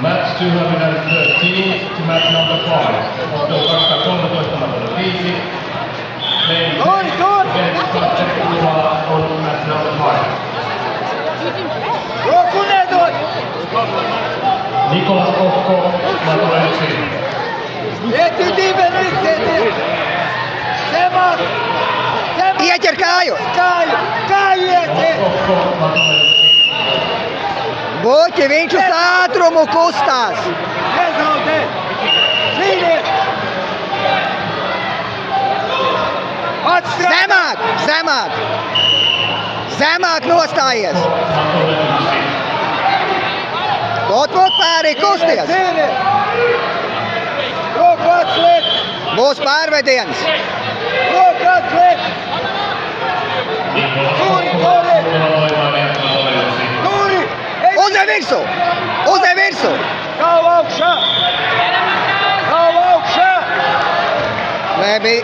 Match 213 to match number 5. Ottelukohta 13-5. On match number 5. Nikolas Kokko, Matola yksin. Ieķer kāju! Kokko, Matola yksin. Buķi, viņš uz ātrumu kustās! Zemāk! Zemāk! Zemāk nostājies! Matola yksin. Ot pārī kusties! Būs pārvediens! Nikolas Kokko, Matola Loimainen, Matola yksin. Uzē virsu! Uzē virsu! Labi!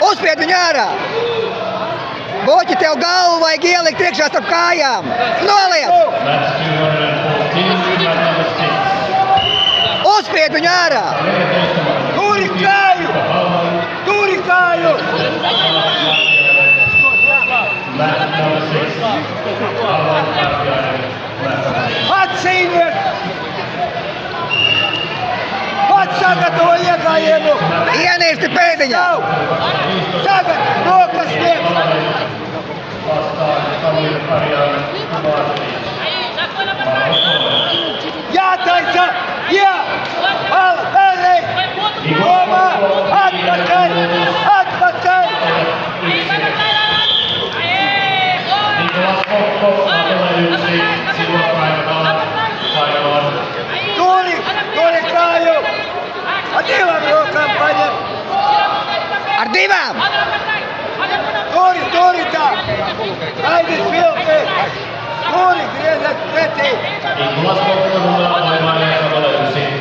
Uzspied viņu ārā! Buķi, tev galvu vajag ielikt iekšā starp kājām! Noliec! Match 214 to match number 6. Uzspied viņu ārā! Turi kāju! Match number 6. Alan Latviainen, Ienīsti pēdiņā! vastaan Kamille Karjalainen, Kuvaaseli. Nikolas Kokko, Matola yksin, silloin painotaan. Ar divām! Nikolas Kokko, Loimainen, Matola yksin.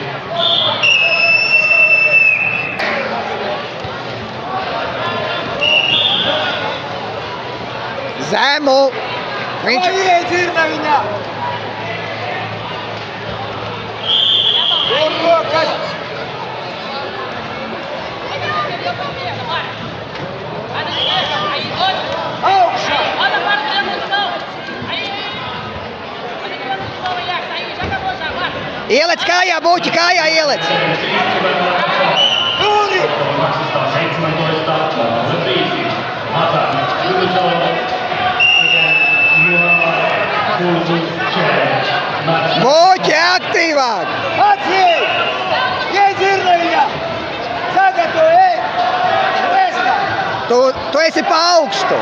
Zemu! Viņš... Ielec kājā, Buķi, kājā ielec! 217, Matola 5. Hasan, Yudusov, Buķi, aktīvāk! Tu esi pa augstu!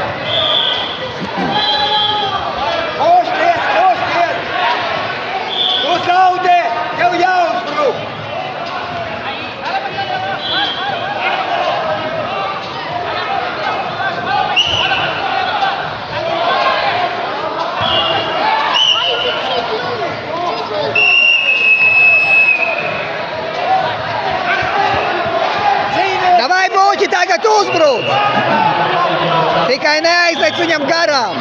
Davai, Buķi, tagad uzbrūc! Tikai neaizliec viņam garām!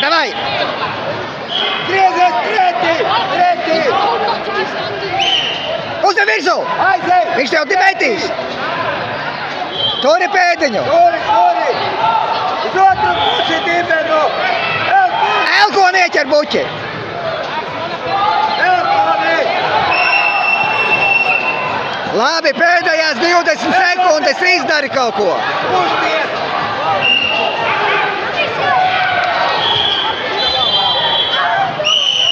Davai! Uzve virsū! Viņš tev metīs! Turi pēdiņu! Elkoni ieķer, Buķi! Labi, pēdējās 20 sekundes izdari kaut ko!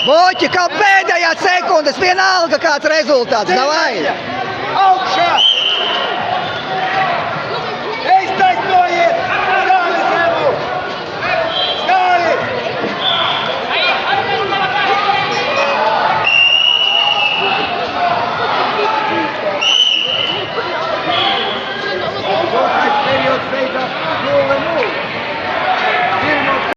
Buķi, kā pēdējās sekundes, vienalga kāds rezultāts, davai! Augšā!